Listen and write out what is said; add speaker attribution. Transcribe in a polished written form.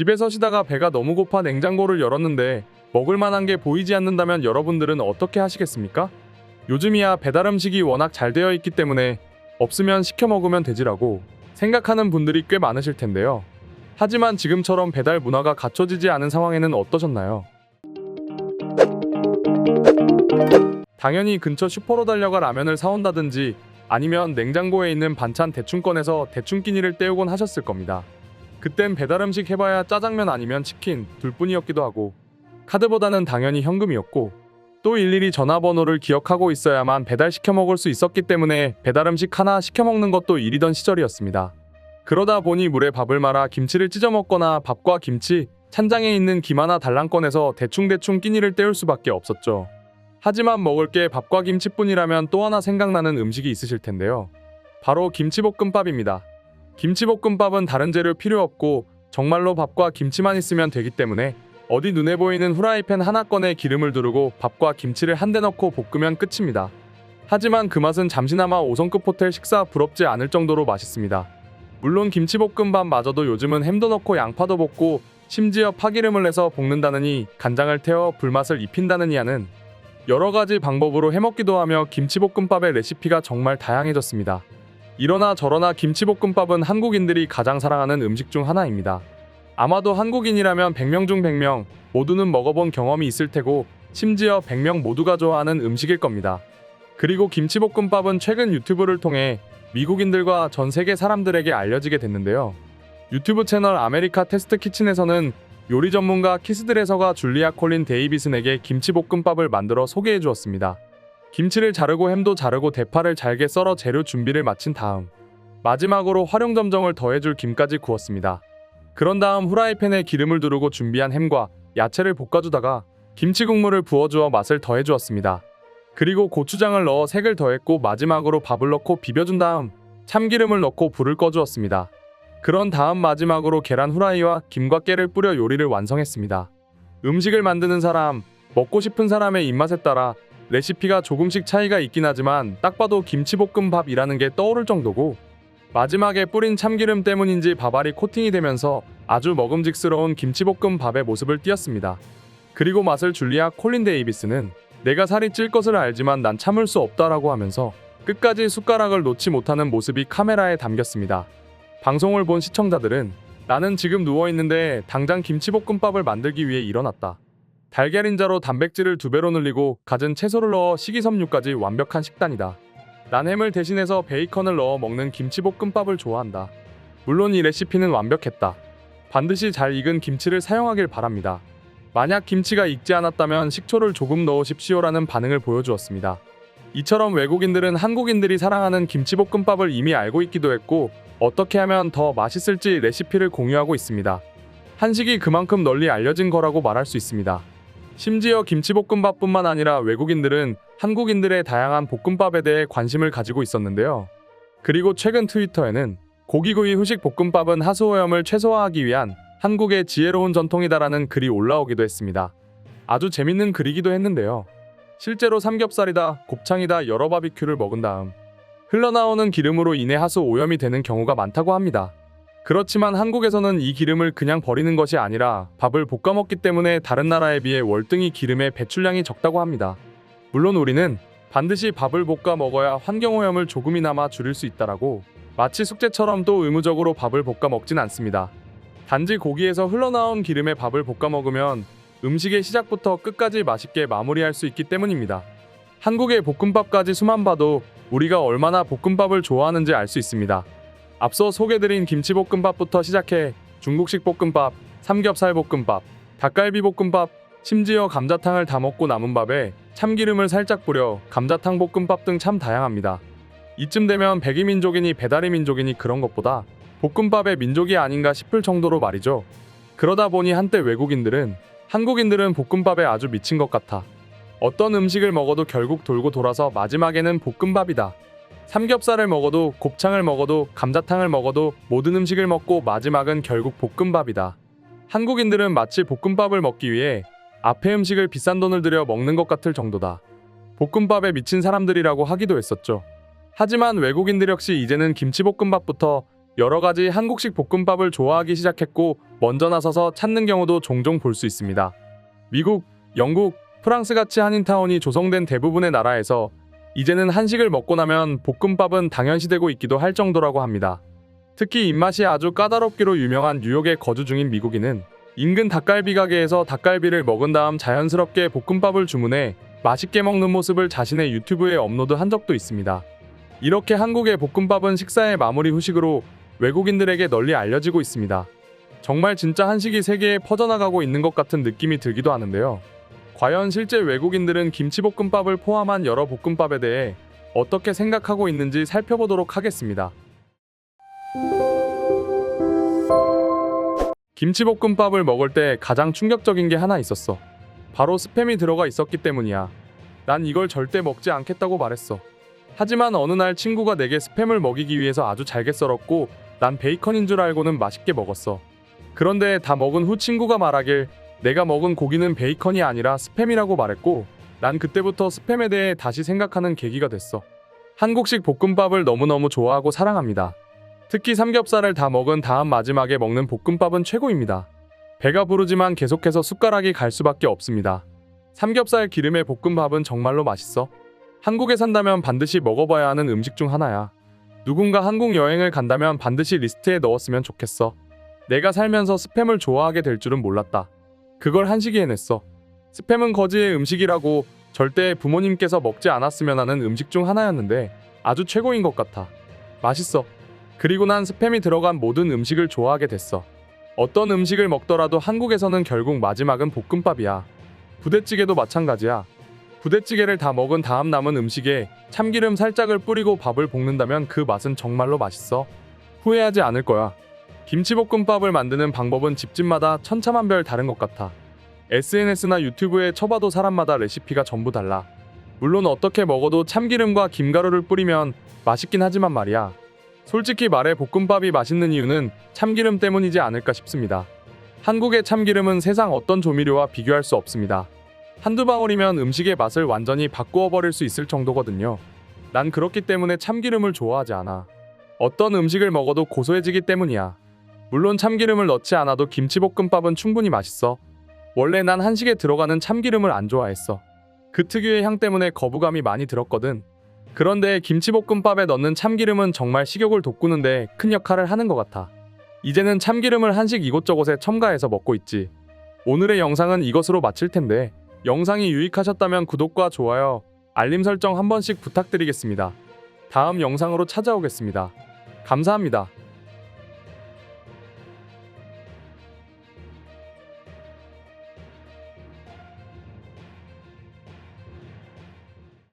Speaker 1: 집에서 쉬다가 배가 너무 고파 냉장고를 열었는데 먹을 만한 게 보이지 않는다면 여러분들은 어떻게 하시겠습니까? 요즘이야 배달 음식이 워낙 잘 되어 있기 때문에 없으면 시켜 먹으면 되지라고 생각하는 분들이 꽤 많으실 텐데요. 하지만 지금처럼 배달 문화가 갖춰지지 않은 상황에는 어떠셨나요? 당연히 근처 슈퍼로 달려가 라면을 사온다든지 아니면 냉장고에 있는 반찬 대충 꺼내서 대충 끼니를 때우곤 하셨을 겁니다. 그땐 배달 음식 해봐야 짜장면 아니면 치킨 둘뿐이었기도 하고 카드보다는 당연히 현금이었고 또 일일이 전화번호를 기억하고 있어야만 배달시켜 먹을 수 있었기 때문에 배달 음식 하나 시켜 먹는 것도 일이던 시절이었습니다. 그러다 보니 물에 밥을 말아 김치를 찢어 먹거나 밥과 김치, 찬장에 있는 김 하나 달랑 꺼내서 대충대충 끼니를 때울 수밖에 없었죠. 하지만 먹을 게 밥과 김치뿐이라면 또 하나 생각나는 음식이 있으실 텐데요. 바로 김치볶음밥입니다. 김치볶음밥은 다른 재료 필요 없고 정말로 밥과 김치만 있으면 되기 때문에 어디 눈에 보이는 후라이팬 하나 꺼내 기름을 두르고 밥과 김치를 한 대 넣고 볶으면 끝입니다. 하지만 그 맛은 잠시나마 5성급 호텔 식사 부럽지 않을 정도로 맛있습니다. 물론 김치볶음밥마저도 요즘은 햄도 넣고 양파도 볶고 심지어 파기름을 내서 볶는다느니 간장을 태워 불맛을 입힌다느니 하는 여러가지 방법으로 해먹기도 하며 김치볶음밥의 레시피가 정말 다양해졌습니다. 이러나 저러나 김치볶음밥은 한국인들이 가장 사랑하는 음식 중 하나입니다. 아마도 한국인이라면 100명 중 100명 모두는 먹어본 경험이 있을 테고 심지어 100명 모두가 좋아하는 음식일 겁니다. 그리고 김치볶음밥은 최근 유튜브를 통해 미국인들과 전 세계 사람들에게 알려지게 됐는데요. 유튜브 채널 아메리카 테스트 키친에서는 요리 전문가 키스드레서가 줄리아 콜린 데이비슨에게 김치볶음밥을 만들어 소개해 주었습니다. 김치를 자르고 햄도 자르고 대파를 잘게 썰어 재료 준비를 마친 다음 마지막으로 활용점정을 더해줄 김까지 구웠습니다. 그런 다음 후라이팬에 기름을 두르고 준비한 햄과 야채를 볶아주다가 김치 국물을 부어주어 맛을 더해주었습니다. 그리고 고추장을 넣어 색을 더했고 마지막으로 밥을 넣고 비벼준 다음 참기름을 넣고 불을 꺼주었습니다. 그런 다음 마지막으로 계란 후라이와 김과 깨를 뿌려 요리를 완성했습니다. 음식을 만드는 사람, 먹고 싶은 사람의 입맛에 따라 레시피가 조금씩 차이가 있긴 하지만 딱 봐도 김치볶음밥이라는 게 떠오를 정도고 마지막에 뿌린 참기름 때문인지 밥알이 코팅이 되면서 아주 먹음직스러운 김치볶음밥의 모습을 띄었습니다. 그리고 맛을 줄리아 콜린 데이비스는 내가 살이 찔 것을 알지만 난 참을 수 없다라고 하면서 끝까지 숟가락을 놓지 못하는 모습이 카메라에 담겼습니다. 방송을 본 시청자들은 나는 지금 누워있는데 당장 김치볶음밥을 만들기 위해 일어났다. 달걀인자로 단백질을 2배로 늘리고 갖은 채소를 넣어 식이섬유까지 완벽한 식단이다. 난 햄을 대신해서 베이컨을 넣어 먹는 김치볶음밥을 좋아한다. 물론 이 레시피는 완벽했다. 반드시 잘 익은 김치를 사용하길 바랍니다. 만약 김치가 익지 않았다면 식초를 조금 넣으십시오라는 반응을 보여주었습니다. 이처럼 외국인들은 한국인들이 사랑하는 김치볶음밥을 이미 알고 있기도 했고 어떻게 하면 더 맛있을지 레시피를 공유하고 있습니다. 한식이 그만큼 널리 알려진 거라고 말할 수 있습니다. 심지어 김치볶음밥뿐만 아니라 외국인들은 한국인들의 다양한 볶음밥에 대해 관심을 가지고 있었는데요. 그리고 최근 트위터에는 고기구이 후식 볶음밥은 하수오염을 최소화하기 위한 한국의 지혜로운 전통이다라는 글이 올라오기도 했습니다. 아주 재밌는 글이기도 했는데요. 실제로 삼겹살이다, 곱창이다 여러 바비큐를 먹은 다음 흘러나오는 기름으로 인해 하수 오염이 되는 경우가 많다고 합니다. 그렇지만 한국에서는 이 기름을 그냥 버리는 것이 아니라 밥을 볶아 먹기 때문에 다른 나라에 비해 월등히 기름의 배출량이 적다고 합니다. 물론 우리는 반드시 밥을 볶아 먹어야 환경오염을 조금이나마 줄일 수 있다라고 마치 숙제처럼 또 의무적으로 밥을 볶아 먹진 않습니다. 단지 고기에서 흘러나온 기름에 밥을 볶아 먹으면 음식의 시작부터 끝까지 맛있게 마무리할 수 있기 때문입니다. 한국의 볶음밥까지 수만 봐도 우리가 얼마나 볶음밥을 좋아하는지 알 수 있습니다. 앞서 소개드린 김치볶음밥부터 시작해 중국식 볶음밥, 삼겹살 볶음밥, 닭갈비 볶음밥, 심지어 감자탕을 다 먹고 남은 밥에 참기름을 살짝 뿌려 감자탕 볶음밥 등 참 다양합니다. 이쯤 되면 백이민족이니 배달의민족이니 그런 것보다 볶음밥의 민족이 아닌가 싶을 정도로 말이죠. 그러다 보니 한때 외국인들은 한국인들은 볶음밥에 아주 미친 것 같아. 어떤 음식을 먹어도 결국 돌고 돌아서 마지막에는 볶음밥이다. 삼겹살을 먹어도 곱창을 먹어도 감자탕을 먹어도 모든 음식을 먹고 마지막은 결국 볶음밥이다. 한국인들은 마치 볶음밥을 먹기 위해 앞에 음식을 비싼 돈을 들여 먹는 것 같을 정도다. 볶음밥에 미친 사람들이라고 하기도 했었죠. 하지만 외국인들 역시 이제는 김치볶음밥부터 여러 가지 한국식 볶음밥을 좋아하기 시작했고 먼저 나서서 찾는 경우도 종종 볼 수 있습니다. 미국, 영국, 프랑스같이 한인타운이 조성된 대부분의 나라에서 이제는 한식을 먹고 나면 볶음밥은 당연시되고 있기도 할 정도라고 합니다. 특히 입맛이 아주 까다롭기로 유명한 뉴욕에 거주 중인 미국인은 인근 닭갈비 가게에서 닭갈비를 먹은 다음 자연스럽게 볶음밥을 주문해 맛있게 먹는 모습을 자신의 유튜브에 업로드한 적도 있습니다. 이렇게 한국의 볶음밥은 식사의 마무리 후식으로 외국인들에게 널리 알려지고 있습니다. 정말 진짜 한식이 세계에 퍼져나가고 있는 것 같은 느낌이 들기도 하는데요. 과연 실제 외국인들은 김치볶음밥을 포함한 여러 볶음밥에 대해 어떻게 생각하고 있는지 살펴보도록 하겠습니다. 김치볶음밥을 먹을 때 가장 충격적인 게 하나 있었어. 바로 스팸이 들어가 있었기 때문이야. 난 이걸 절대 먹지 않겠다고 말했어. 하지만 어느 날 친구가 내게 스팸을 먹이기 위해서 아주 잘게 썰었고 난 베이컨인 줄 알고는 맛있게 먹었어. 그런데 다 먹은 후 친구가 말하길 내가 먹은 고기는 베이컨이 아니라 스팸이라고 말했고 난 그때부터 스팸에 대해 다시 생각하는 계기가 됐어. 한국식 볶음밥을 너무너무 좋아하고 사랑합니다. 특히 삼겹살을 다 먹은 다음 마지막에 먹는 볶음밥은 최고입니다. 배가 부르지만 계속해서 숟가락이 갈 수밖에 없습니다. 삼겹살 기름의 볶음밥은 정말로 맛있어. 한국에 산다면 반드시 먹어봐야 하는 음식 중 하나야. 누군가 한국 여행을 간다면 반드시 리스트에 넣었으면 좋겠어. 내가 살면서 스팸을 좋아하게 될 줄은 몰랐다. 그걸 한식이 해냈어. 스팸은 거지의 음식이라고 절대 부모님께서 먹지 않았으면 하는 음식 중 하나였는데 아주 최고인 것 같아. 맛있어. 그리고 난 스팸이 들어간 모든 음식을 좋아하게 됐어. 어떤 음식을 먹더라도 한국에서는 결국 마지막은 볶음밥이야. 부대찌개도 마찬가지야. 부대찌개를 다 먹은 다음 남은 음식에 참기름 살짝을 뿌리고 밥을 볶는다면 그 맛은 정말로 맛있어. 후회하지 않을 거야. 김치볶음밥을 만드는 방법은 집집마다 천차만별 다른 것 같아. SNS나 유튜브에 쳐봐도 사람마다 레시피가 전부 달라. 물론 어떻게 먹어도 참기름과 김가루를 뿌리면 맛있긴 하지만 말이야. 솔직히 말해 볶음밥이 맛있는 이유는 참기름 때문이지 않을까 싶습니다. 한국의 참기름은 세상 어떤 조미료와 비교할 수 없습니다. 한두 방울이면 음식의 맛을 완전히 바꾸어 버릴 수 있을 정도거든요. 난 그렇기 때문에 참기름을 좋아하지 않아. 어떤 음식을 먹어도 고소해지기 때문이야. 물론 참기름을 넣지 않아도 김치볶음밥은 충분히 맛있어. 원래 난 한식에 들어가는 참기름을 안 좋아했어. 그 특유의 향 때문에 거부감이 많이 들었거든. 그런데 김치볶음밥에 넣는 참기름은 정말 식욕을 돋구는데 큰 역할을 하는 것 같아. 이제는 참기름을 한식 이곳저곳에 첨가해서 먹고 있지. 오늘의 영상은 이것으로 마칠 텐데 영상이 유익하셨다면 구독과 좋아요, 알림 설정 한 번씩 부탁드리겠습니다. 다음 영상으로 찾아오겠습니다. 감사합니다.